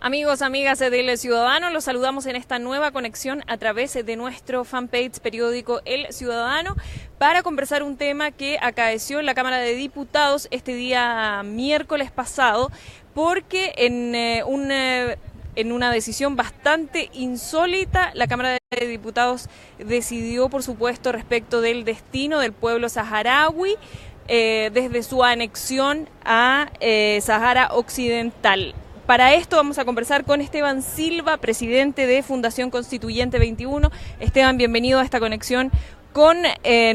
Amigos, amigas del Ciudadano, los saludamos en esta nueva conexión a través de nuestro fanpage periódico El Ciudadano para conversar un tema que acaeció en la Cámara de Diputados este día miércoles pasado, porque en una decisión bastante insólita, la Cámara de Diputados decidió, por supuesto, respecto del destino del pueblo saharaui desde su anexión a Sahara Occidental. Para esto vamos a conversar con Esteban Silva, presidente de Fundación Constituyente 21. Esteban, bienvenido a esta conexión con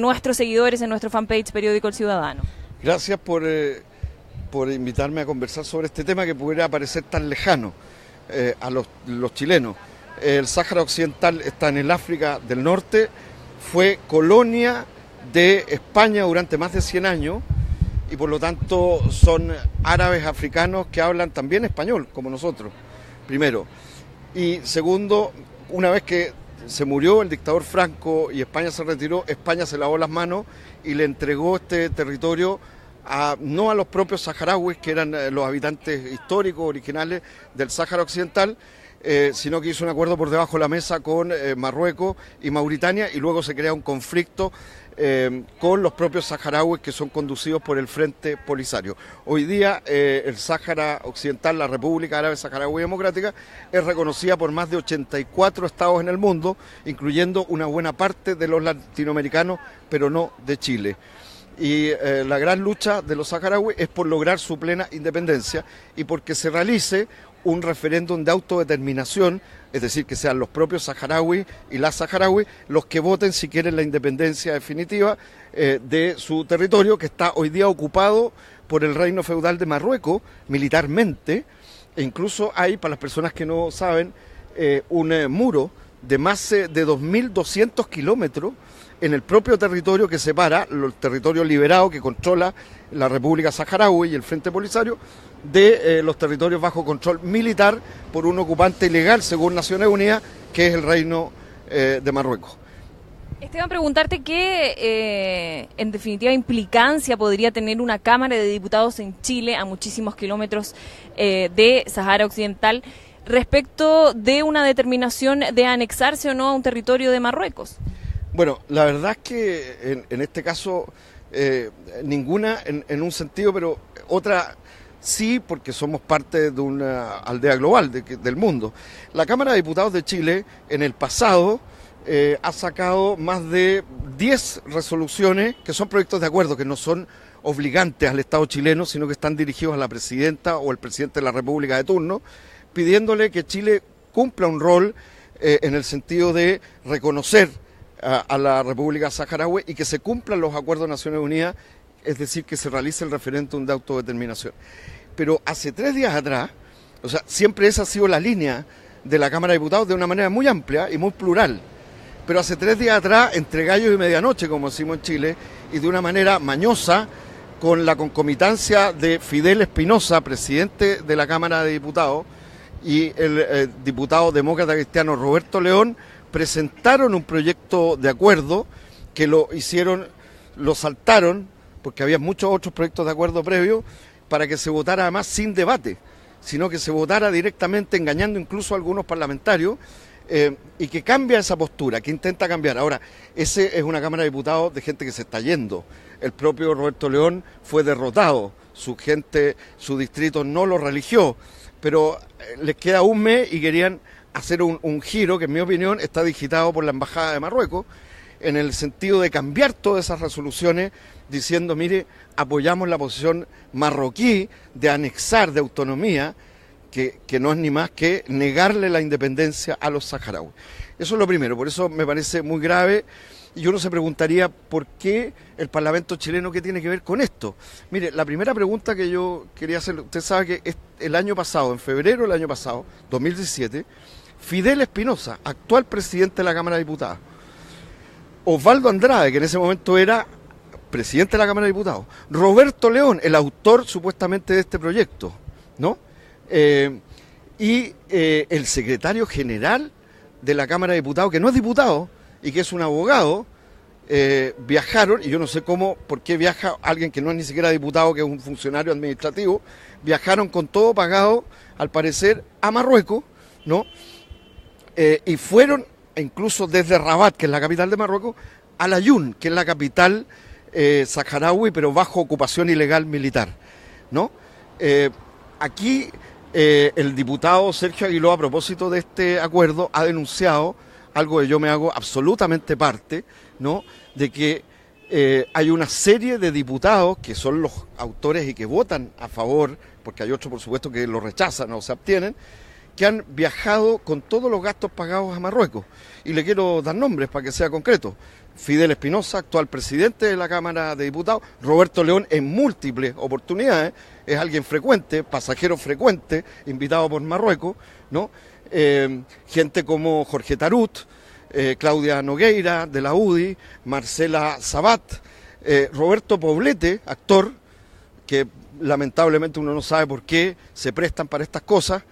nuestros seguidores en nuestro fanpage periódico El Ciudadano. Gracias por invitarme a conversar sobre este tema que pudiera parecer tan lejano a los chilenos. El Sáhara Occidental está en el África del Norte, fue colonia de España durante más de 100 años, y por lo tanto son árabes africanos que hablan también español, como nosotros, primero. Y segundo, una vez que se murió el dictador Franco y España se retiró, España se lavó las manos y le entregó este territorio no a los propios saharauis, que eran los habitantes históricos, originales del Sáhara Occidental, sino que hizo un acuerdo por debajo de la mesa con Marruecos y Mauritania, y luego se crea un conflicto con los propios saharauis, que son conducidos por el Frente Polisario. Hoy día el Sáhara Occidental, la República Árabe Saharaui Democrática, es reconocida por más de 84 estados en el mundo, incluyendo una buena parte de los latinoamericanos, pero no de Chile. Y la gran lucha de los saharauis es por lograr su plena independencia y porque se realice un referéndum de autodeterminación, es decir, que sean los propios saharauis y las saharauis los que voten si quieren la independencia definitiva de su territorio, que está hoy día ocupado por el reino feudal de Marruecos militarmente, e incluso hay, para las personas que no saben, un muro de más de 2.200 kilómetros en el propio territorio que separa el territorio liberado que controla la República Saharaui y el Frente Polisario de los territorios bajo control militar por un ocupante ilegal, según Naciones Unidas, que es el Reino de Marruecos. Esteban, preguntarte qué, en definitiva, implicancia podría tener una Cámara de Diputados en Chile, a muchísimos kilómetros de Sahara Occidental, respecto de una determinación de anexarse o no a un territorio de Marruecos. Bueno, la verdad es que en este caso ninguna en un sentido, pero otra sí, porque somos parte de una aldea global del mundo. La Cámara de Diputados de Chile en el pasado ha sacado más de 10 resoluciones que son proyectos de acuerdo, que no son obligantes al Estado chileno, sino que están dirigidos a la presidenta o el presidente de la República de turno, pidiéndole que Chile cumpla un rol en el sentido de reconocer a la República Saharaui y que se cumplan los acuerdos de Naciones Unidas, es decir, que se realice el referéndum de autodeterminación. Pero hace 3 días atrás, o sea, siempre esa ha sido la línea de la Cámara de Diputados de una manera muy amplia y muy plural, pero hace 3 días atrás, entre gallos y medianoche, como decimos en Chile, y de una manera mañosa, con la concomitancia de Fidel Espinosa, presidente de la Cámara de Diputados, y el diputado demócrata cristiano Roberto León, presentaron un proyecto de acuerdo que lo saltaron, porque había muchos otros proyectos de acuerdo previos, para que se votara además sin debate, sino que se votara directamente, engañando incluso a algunos parlamentarios, y que cambia esa postura, que intenta cambiar. Ahora, ese es una Cámara de Diputados de gente que se está yendo. El propio Roberto León fue derrotado, su gente, su distrito no lo religió, pero les queda un mes y querían hacer un giro que, en mi opinión, está digitado por la Embajada de Marruecos, en el sentido de cambiar todas esas resoluciones, diciendo, mire, apoyamos la posición marroquí de anexar, de autonomía, que no es ni más que negarle la independencia a los saharauis. Eso es lo primero, por eso me parece muy grave, y uno se preguntaría por qué el Parlamento chileno, ¿qué tiene que ver con esto? Mire, la primera pregunta que yo quería hacer, usted sabe que el año pasado, en febrero del año pasado, 2017, Fidel Espinosa, actual presidente de la Cámara de Diputados, Osvaldo Andrade, que en ese momento era presidente de la Cámara de Diputados, Roberto León, el autor supuestamente de este proyecto, ¿no? Y el secretario general de la Cámara de Diputados, que no es diputado y que es un abogado, viajaron, y yo no sé por qué viaja alguien que no es ni siquiera diputado, que es un funcionario administrativo, viajaron con todo pagado, al parecer, a Marruecos, ¿no? Y fueron, incluso desde Rabat, que es la capital de Marruecos, a Layún, que es la capital saharaui, pero bajo ocupación ilegal militar, ¿no? Aquí el diputado Sergio Aguiló, a propósito de este acuerdo, ha denunciado algo que yo me hago absolutamente parte, ¿no? De que hay una serie de diputados que son los autores y que votan a favor, porque hay otros, por supuesto, que lo rechazan o se abstienen, que han viajado con todos los gastos pagados a Marruecos. Y le quiero dar nombres para que sea concreto. Fidel Espinosa, actual presidente de la Cámara de Diputados; Roberto León, en múltiples oportunidades, es alguien frecuente, pasajero frecuente, invitado por Marruecos, ¿no? Gente como Jorge Tarut, Claudia Nogueira, de la UDI, Marcela Sabat, Roberto Poblete, actor, que lamentablemente uno no sabe por qué se prestan para estas cosas,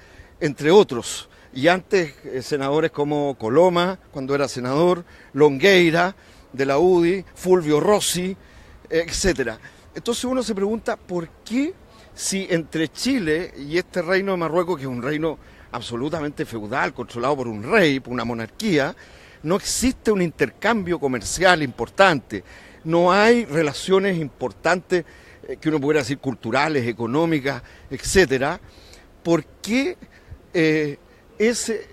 entre otros. Y antes senadores como Coloma, cuando era senador, Longueira, de la UDI, Fulvio Rossi, etcétera. Entonces uno se pregunta por qué, si entre Chile y este reino de Marruecos, que es un reino absolutamente feudal, controlado por un rey, por una monarquía, no existe un intercambio comercial importante, no hay relaciones importantes que uno pudiera decir culturales, económicas, etcétera. ¿Por qué ese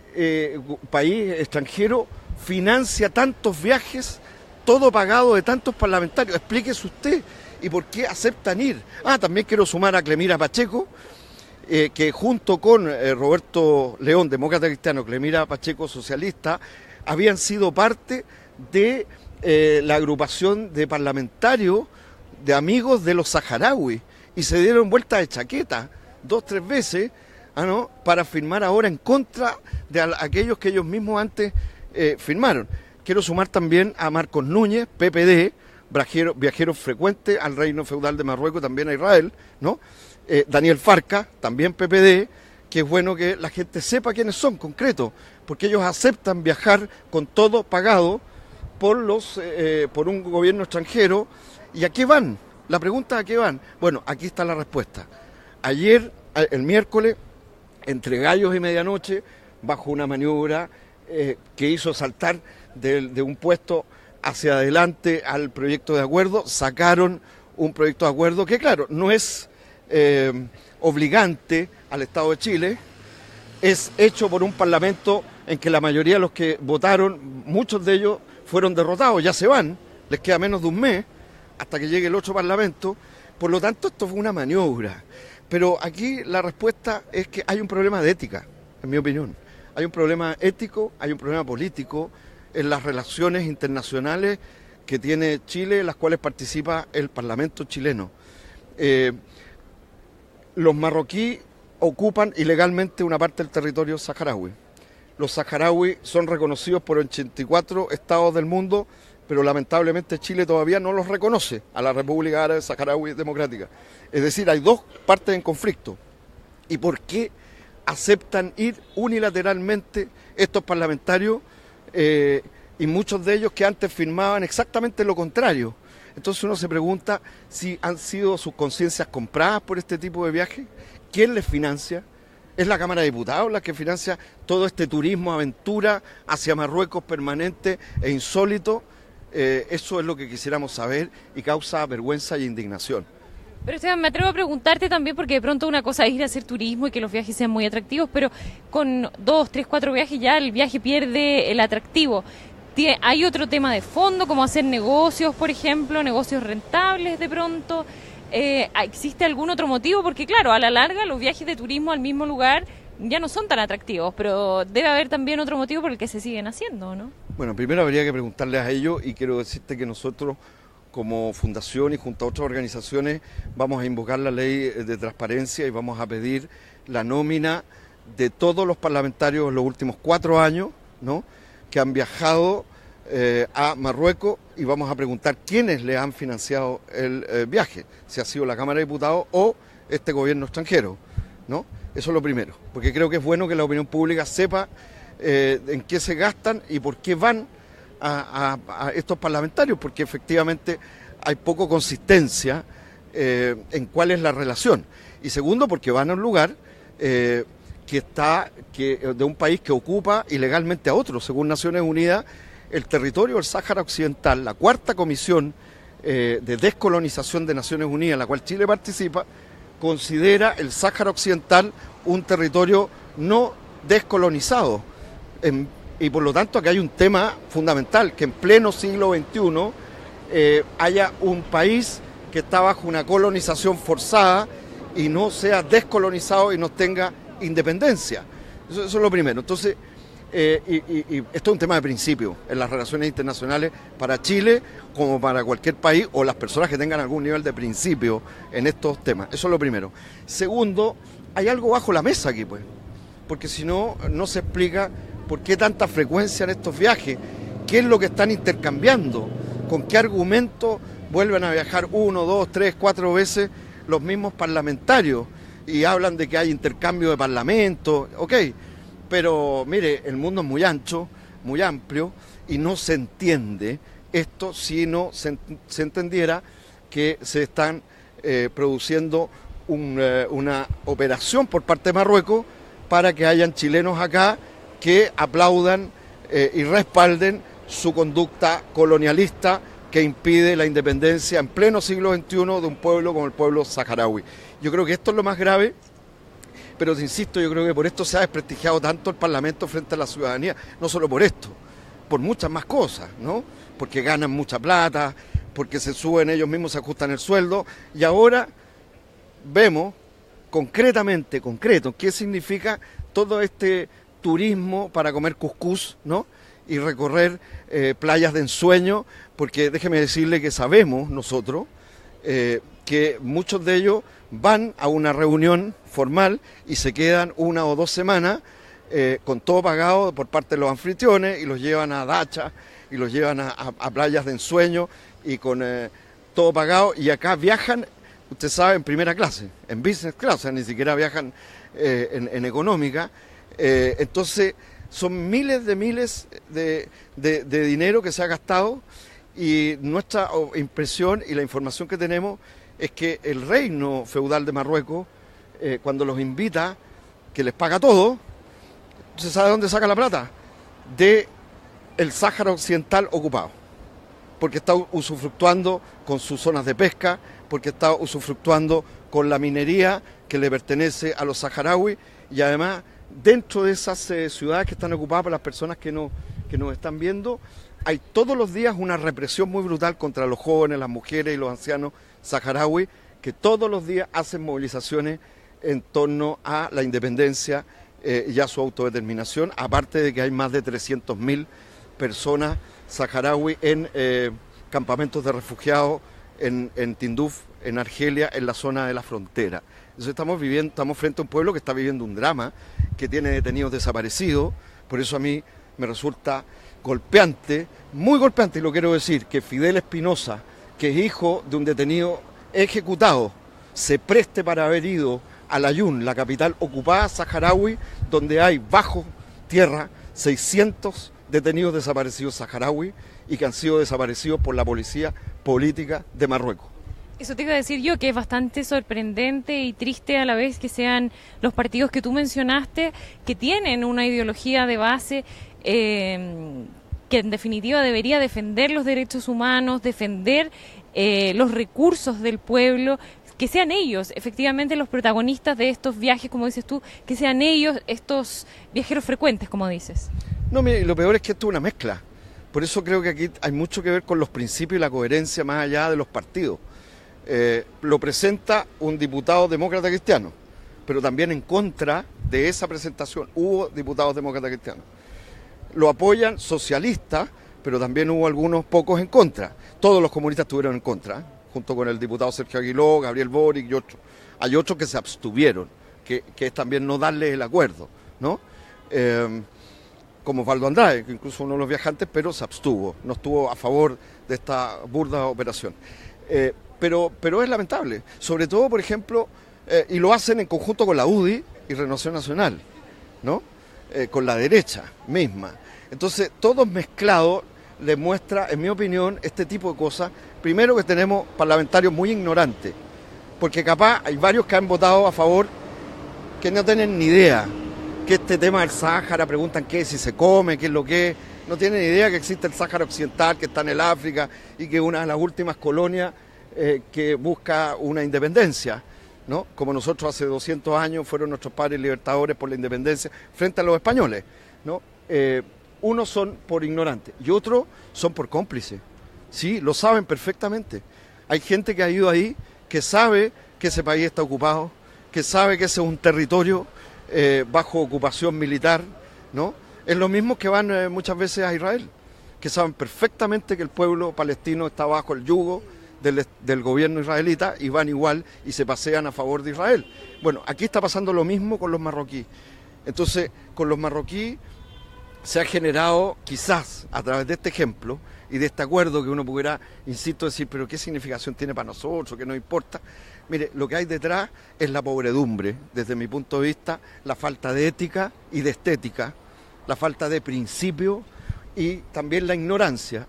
país extranjero financia tantos viajes, todo pagado de tantos parlamentarios? Explíquese usted. ¿Y por qué aceptan ir? También quiero sumar a Clemira Pacheco, que junto con Roberto León, demócrata cristiano, Clemira Pacheco, socialista, habían sido parte de la agrupación de parlamentarios de amigos de los saharauis, y se dieron vuelta de chaqueta 2-3 veces, ¿no?, para firmar ahora en contra de aquellos que ellos mismos antes firmaron. Quiero sumar también a Marcos Núñez, PPD, viajero frecuente al reino feudal de Marruecos, también a Israel, ¿no? Daniel Farca, también PPD, que es bueno que la gente sepa quiénes son, concretos, porque ellos aceptan viajar con todo pagado por un gobierno extranjero. ¿Y a qué van? La pregunta, ¿a qué van? Bueno, aquí está la respuesta. Ayer, el miércoles, entre gallos y medianoche, bajo una maniobra que hizo saltar de un puesto hacia adelante al proyecto de acuerdo, sacaron un proyecto de acuerdo que, claro, no es obligante al Estado de Chile, es hecho por un parlamento en que la mayoría de los que votaron, muchos de ellos fueron derrotados, ya se van, les queda menos de un mes hasta que llegue el otro parlamento. Por lo tanto, esto fue una maniobra. Pero aquí la respuesta es que hay un problema de ética, en mi opinión. Hay un problema ético, hay un problema político en las relaciones internacionales que tiene Chile, en las cuales participa el Parlamento chileno. Los marroquíes ocupan ilegalmente una parte del territorio saharaui. Los saharauis son reconocidos por 84 estados del mundo, pero lamentablemente Chile todavía no los reconoce a la República Árabe Saharaui Democrática. Es decir, hay dos partes en conflicto. ¿Y por qué aceptan ir unilateralmente estos parlamentarios y muchos de ellos que antes firmaban exactamente lo contrario? Entonces uno se pregunta si han sido sus conciencias compradas por este tipo de viajes. ¿Quién les financia? ¿Es la Cámara de Diputados la que financia todo este turismo, aventura hacia Marruecos permanente e insólito? Eso es lo que quisiéramos saber y causa vergüenza e indignación. Pero Esteban, me atrevo a preguntarte también, porque de pronto una cosa es ir a hacer turismo y que los viajes sean muy atractivos, pero con 2, 3, 4 viajes ya el viaje pierde el atractivo. ¿Hay otro tema de fondo, como hacer negocios, por ejemplo, negocios rentables de pronto? ¿Existe algún otro motivo? Porque claro, a la larga los viajes de turismo al mismo lugar ya no son tan atractivos, pero debe haber también otro motivo por el que se siguen haciendo, ¿no? Bueno, primero habría que preguntarles a ellos, y quiero decirte que nosotros como fundación y junto a otras organizaciones vamos a invocar la ley de transparencia y vamos a pedir la nómina de todos los parlamentarios en los últimos 4 años, ¿no?, que han viajado a Marruecos, y vamos a preguntar quiénes le han financiado el viaje, si ha sido la Cámara de Diputados o este gobierno extranjero, ¿no? Eso es lo primero, porque creo que es bueno que la opinión pública sepa en qué se gastan y por qué van a estos parlamentarios, porque efectivamente hay poco consistencia en cuál es la relación. Y segundo, porque van a un lugar de un país que ocupa ilegalmente a otro. Según Naciones Unidas, el territorio del Sáhara Occidental, la cuarta comisión de descolonización de Naciones Unidas, en la cual Chile participa, considera el Sáhara Occidental un territorio no descolonizado. Y por lo tanto aquí hay un tema fundamental, que en pleno siglo XXI haya un país que está bajo una colonización forzada y no sea descolonizado y no tenga independencia. Eso es lo primero. Entonces, y esto es un tema de principio en las relaciones internacionales para Chile como para cualquier país o las personas que tengan algún nivel de principio en estos temas. Eso es lo primero. Segundo, hay algo bajo la mesa aquí, pues, porque si no, no se explica por qué tanta frecuencia en estos viajes, qué es lo que están intercambiando, con qué argumento vuelven a viajar 1, 2, 3, 4 veces los mismos parlamentarios y hablan de que hay intercambio de parlamentos, ok, pero mire, el mundo es muy ancho, muy amplio y no se entiende esto si no se entendiera que se están produciendo una operación por parte de Marruecos para que hayan chilenos acá que aplaudan y respalden su conducta colonialista que impide la independencia en pleno siglo XXI de un pueblo como el pueblo saharaui. Yo creo que esto es lo más grave, pero te insisto, yo creo que por esto se ha desprestigiado tanto el Parlamento frente a la ciudadanía, no solo por esto, por muchas más cosas, ¿no? Porque ganan mucha plata, porque se suben ellos mismos, se ajustan el sueldo, y ahora vemos concreto, qué significa todo este turismo para comer cuscús, ¿no? Y recorrer playas de ensueño, porque déjeme decirle que sabemos nosotros que muchos de ellos van a una reunión formal y se quedan 1 o 2 semanas con todo pagado por parte de los anfitriones y los llevan a dachas y los llevan a playas de ensueño y con todo pagado, y acá viajan, usted sabe, en primera clase, en business class, o sea, ni siquiera viajan en económica. Entonces son miles de dinero que se ha gastado, y nuestra impresión y la información que tenemos es que el reino feudal de Marruecos, cuando los invita, que les paga todo, ¿se sabe dónde saca la plata? De el Sáhara Occidental ocupado, porque está usufructuando con sus zonas de pesca, porque está usufructuando con la minería que le pertenece a los saharauis, y además dentro de esas ciudades que están ocupadas por las personas que nos están viendo, hay todos los días una represión muy brutal contra los jóvenes, las mujeres y los ancianos saharauis, que todos los días hacen movilizaciones en torno a la independencia y a su autodeterminación, aparte de que hay más de 300.000 personas saharauis en campamentos de refugiados en Tinduf, en Argelia, en la zona de la frontera. Entonces estamos frente a un pueblo que está viviendo un drama, que tiene detenidos desaparecidos. Por eso a mí me resulta golpeante, muy golpeante, y lo quiero decir, que Fidel Espinosa, que es hijo de un detenido ejecutado, se preste para haber ido a Layún, la capital ocupada saharaui, donde hay bajo tierra 600 detenidos desaparecidos saharauis y que han sido desaparecidos por la policía política de Marruecos. Eso te iba a decir yo, que es bastante sorprendente y triste a la vez que sean los partidos que tú mencionaste, que tienen una ideología de base que en definitiva debería defender los derechos humanos, defender los recursos del pueblo, que sean ellos efectivamente los protagonistas de estos viajes, como dices tú, que sean ellos estos viajeros frecuentes, como dices. No, mire, lo peor es que esto es una mezcla. Por eso creo que aquí hay mucho que ver con los principios y la coherencia más allá de los partidos. Lo presenta un diputado demócrata cristiano, pero también en contra de esa presentación hubo diputados demócratas cristianos. Lo apoyan socialistas, pero también hubo algunos pocos en contra. Todos los comunistas estuvieron en contra, junto con el diputado Sergio Aguiló, Gabriel Boric y otros. Hay otros que se abstuvieron, que es también no darles el acuerdo, ¿no? Como Osvaldo Andrade, que incluso uno de los viajantes, pero se abstuvo, no estuvo a favor de esta burda operación. Pero es lamentable, sobre todo, por ejemplo, y lo hacen en conjunto con la UDI y Renovación Nacional, ¿no? Con la derecha misma. Entonces, todos mezclados, demuestra, en mi opinión, este tipo de cosas. Primero, que tenemos parlamentarios muy ignorantes, porque capaz hay varios que han votado a favor que no tienen ni idea que este tema del Sáhara, preguntan qué, si se come, qué es lo que es, no tienen ni idea que existe el Sáhara Occidental, que está en el África y que es una de las últimas colonias que busca una independencia, ¿no? Como nosotros hace 200 años fueron nuestros padres libertadores por la independencia frente a los españoles, ¿no? Unos son por ignorantes y otros son por cómplices. Sí, lo saben perfectamente. Hay gente que ha ido ahí, que sabe que ese país está ocupado, que sabe que ese es un territorio bajo ocupación militar, ¿no? Es lo mismo que van muchas veces a Israel, que saben perfectamente que el pueblo palestino está bajo el yugo del gobierno israelita y van igual y se pasean a favor de Israel. Bueno, aquí está pasando lo mismo con los marroquíes. Entonces, con los marroquíes se ha generado, quizás a través de este ejemplo y de este acuerdo que uno pudiera, insisto, decir, pero ¿qué significación tiene para nosotros? ¿Qué nos importa? Mire, lo que hay detrás es la pobredumbre, desde mi punto de vista, la falta de ética y de estética, la falta de principio y también la ignorancia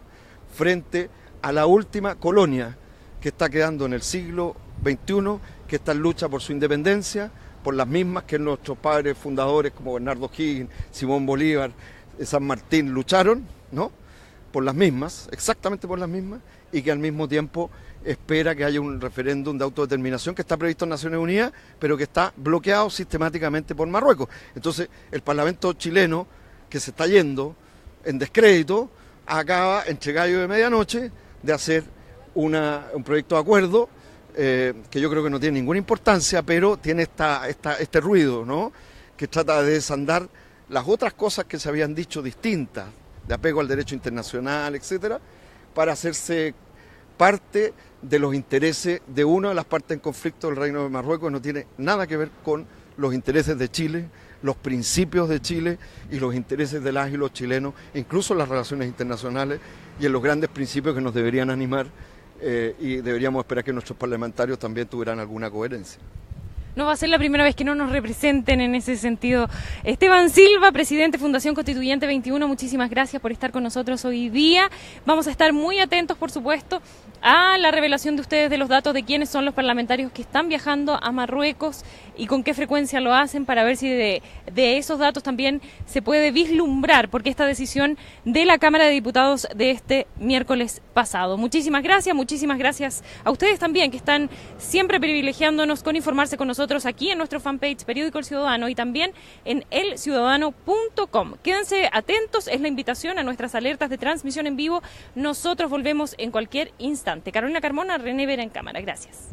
frente a la última colonia que está quedando en el siglo XXI, que está en lucha por su independencia, por las mismas que nuestros padres fundadores como Bernardo Higgins, Simón Bolívar, San Martín lucharon, ¿no? Por las mismas, exactamente por las mismas, y que al mismo tiempo espera que haya un referéndum de autodeterminación que está previsto en Naciones Unidas, pero que está bloqueado sistemáticamente por Marruecos. Entonces, el Parlamento chileno, que se está yendo en descrédito, acaba, entre gallo de medianoche, de hacer un proyecto de acuerdo que yo creo que no tiene ninguna importancia, pero tiene este ruido, ¿no? Que trata de desandar las otras cosas que se habían dicho distintas, de apego al derecho internacional, etcétera, para hacerse parte de los intereses de una de las partes en conflicto del Reino de Marruecos. No tiene nada que ver con los intereses de Chile, los principios de Chile y los intereses de las y los chilenos, incluso en las relaciones internacionales y en los grandes principios que nos deberían animar y deberíamos esperar que nuestros parlamentarios también tuvieran alguna coherencia. No va a ser la primera vez que no nos representen en ese sentido. Esteban Silva, presidente Fundación Constituyente 21, muchísimas gracias por estar con nosotros hoy día. Vamos a estar muy atentos, por supuesto, a la revelación de ustedes de los datos de quiénes son los parlamentarios que están viajando a Marruecos y con qué frecuencia lo hacen, para ver si de esos datos también se puede vislumbrar por qué esta decisión de la Cámara de Diputados de este miércoles pasado. Muchísimas gracias a ustedes también, que están siempre privilegiándonos con informarse con nosotros aquí en nuestro fanpage Periódico El Ciudadano y también en elciudadano.com. Quédense atentos, es la invitación a nuestras alertas de transmisión en vivo. Nosotros volvemos en cualquier instante. Carolina Carmona, René Vera en cámara. Gracias.